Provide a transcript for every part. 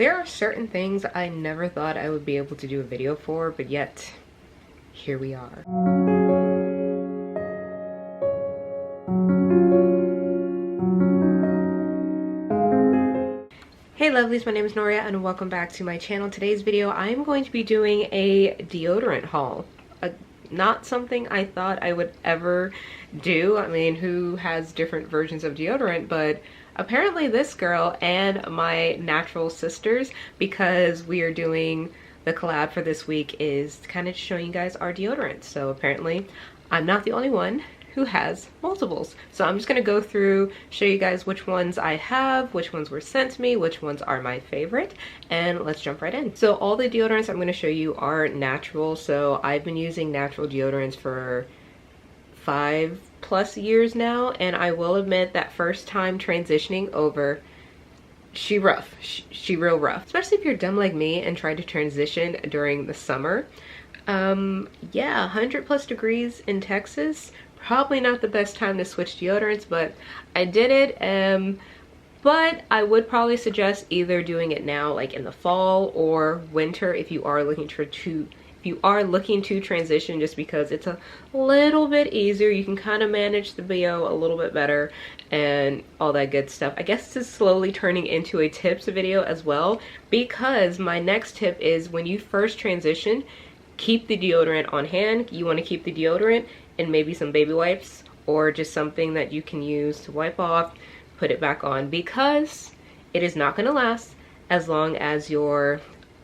There are certain things I never thought I would be able to do a video for, but yet here we are. Hey lovelies, my name is Noria and welcome back to my channel. Today's video I'm going to be doing a deodorant haul. Not something I thought I would ever do. I mean, who has different versions of deodorant? But apparently this girl and my natural sisters, because we are doing the collab for this week, is kind of showing you guys our deodorants. So apparently I'm not the only one who has multiples. So I'm just gonna go through, show you guys which ones I have, which ones were sent to me, which ones are my favorite, and let's jump right in. So all the deodorants I'm gonna show you are natural. So I've been using natural deodorants for 5+ years now, and I will admit that first time transitioning over, she real rough, especially if you're dumb like me and tried to transition during the summer. Yeah, 100+ degrees in Texas, probably not the best time to switch deodorants, but I did it. But I would probably suggest either doing it now, like in the fall or winter, if you are looking to transition, just because it's a little bit easier. You can kind of manage the BO a little bit better and all that good stuff. I guess this is slowly turning into a tips video as well, because my next tip is when you first transition, keep the deodorant on hand. You want to keep the deodorant and maybe some baby wipes or just something that you can use to wipe off, put it back on, because it is not going to last as long as your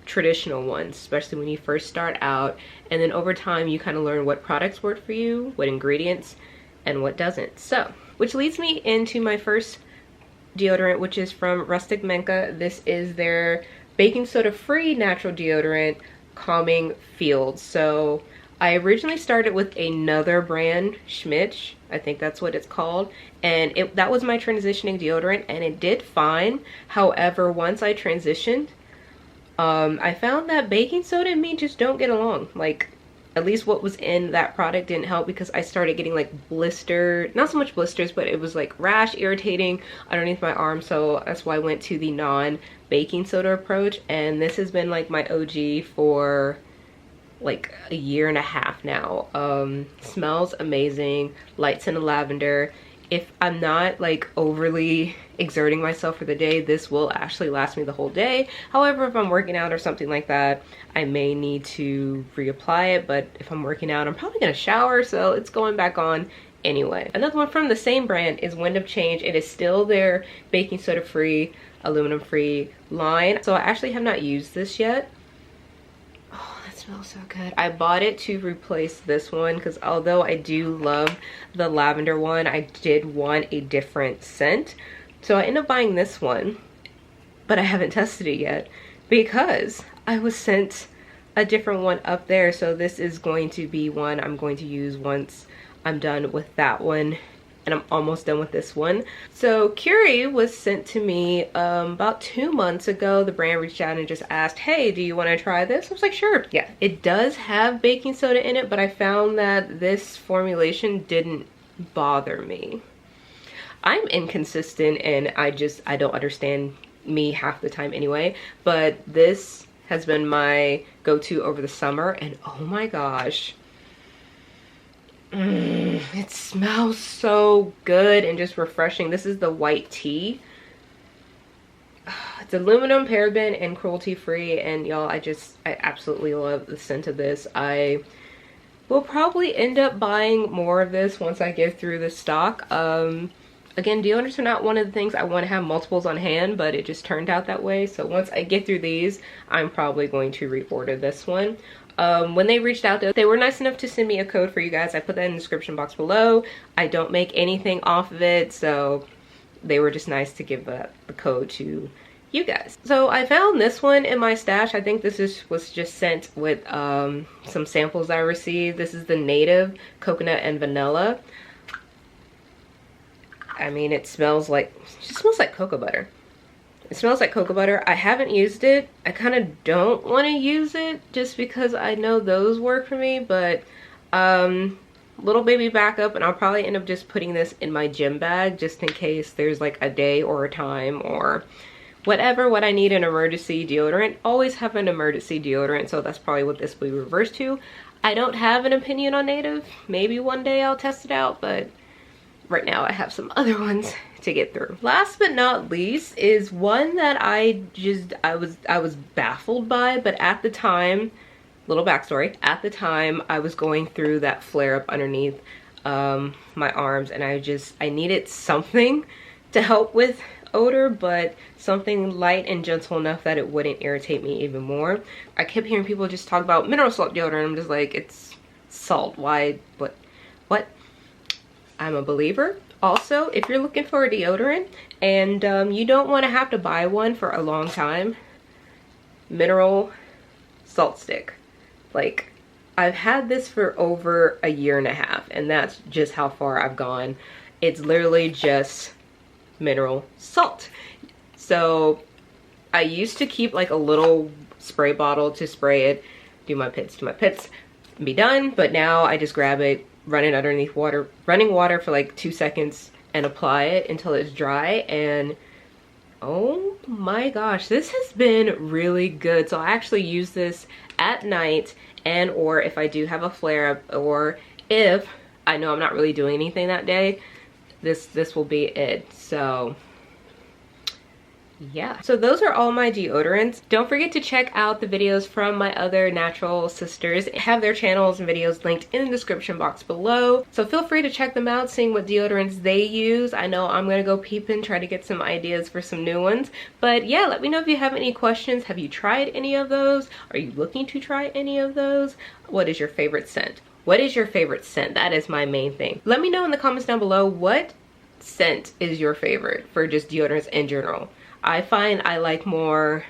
traditional ones, especially when you first start out. And then over time you kind of learn what products work for you, what ingredients, and what doesn't. So, which leads me into my first deodorant, which is from Rustic Menca. This is their baking soda free natural deodorant, Calming Fields. So I originally started with another brand, Schmitz, I think that's what it's called, and that was my transitioning deodorant, and it did fine. However, once I transitioned, I found that baking soda and me just don't get along. Like, at least what was in that product didn't help, because I started getting like not so much blisters, but it was like rash, irritating underneath my arm. So that's why I went to the non-baking soda approach, and this has been like my OG for like a year and a half now. Smells amazing, lights in the lavender. If I'm not like overly exerting myself for the day, this will actually last me the whole day. However, if I'm working out or something like that, I may need to reapply it, but if I'm working out, I'm probably gonna shower, so it's going back on anyway. Another one from the same brand is Wind of Change. It is still their baking soda free, aluminum free line. So I actually have not used this yet. Smells so good. I bought it to replace this one, because although I do love the lavender one, I did want a different scent. So I ended up buying this one, but I haven't tested it yet because I was sent a different one up there. So this is going to be one I'm going to use once I'm done with that one, and I'm almost done with this one. So Curie was sent to me about 2 months ago. The brand reached out and just asked, hey, do you want to try this? I was like, sure. Yeah, it does have baking soda in it, but I found that this formulation didn't bother me. I'm inconsistent and I don't understand me half the time anyway, but this has been my go-to over the summer, and oh my gosh, it smells so good and just refreshing. This is the white tea. It's aluminum, paraben, and cruelty free, and y'all, I absolutely love the scent of this. I will probably end up buying more of this once I get through the stock. Again, deodorants are not one of the things I want to have multiples on hand, but it just turned out that way. So once I get through these, I'm probably going to reorder this one. When they reached out, they were nice enough to send me a code for you guys. I put that in the description box below. I don't make anything off of it, so they were just nice to give the code to you guys. So I found this one in my stash. I think was just sent with some samples I received. This is the Native Coconut and Vanilla. I mean, it just smells like cocoa butter. It smells like cocoa butter. I haven't used it. I kind of don't want to use it just because I know those work for me, but little baby backup, and I'll probably end up just putting this in my gym bag just in case there's like a day or a time or What I need an emergency deodorant, always have an emergency deodorant, so that's probably what this will be reversed to. I don't have an opinion on Native. Maybe one day I'll test it out, but right now I have some other ones to get through. Last but not least is one that I was baffled by, but at the time, little backstory, at the time I was going through that flare up underneath my arms, and I needed something to help with odor, but something light and gentle enough that it wouldn't irritate me even more. I kept hearing people just talk about mineral salt deodorant. I'm just like, it's salt. Why? What? I'm a believer. Also, if you're looking for a deodorant and you don't want to have to buy one for a long time, mineral salt stick. Like, I've had this for over a year and a half, and that's just how far I've gone. It's literally just mineral salt. So I used to keep like a little spray bottle to spray it, do my pits, be done. But now I just grab it, run it underneath running water for like 2 seconds, and apply it until it's dry. And oh my gosh, this has been really good. So I actually use this at night, and or if I do have a flare up, or if I know I'm not really doing anything that day, this will be it. So yeah, so those are all my deodorants. Don't forget to check out the videos from my other natural sisters. I have their channels and videos linked in the description box below, so feel free to check them out, seeing what deodorants they use. I know I'm gonna go peep and try to get some ideas for some new ones. But yeah, let me know if you have any questions. Have you tried any of those? Are you looking to try any of those? What is your favorite scent? What is your favorite scent? That is my main thing. Let me know in the comments down below, what scent is your favorite for just deodorants in general. I find I like more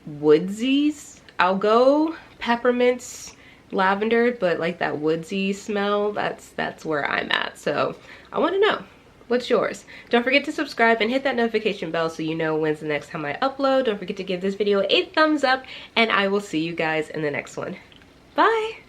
woodsies. I'll go peppermints, lavender, but like that woodsy smell, that's where I'm at. So I want to know, what's yours? Don't forget to subscribe and hit that notification bell so you know when's the next time I upload. Don't forget to give this video a thumbs up, and I will see you guys in the next one. Bye!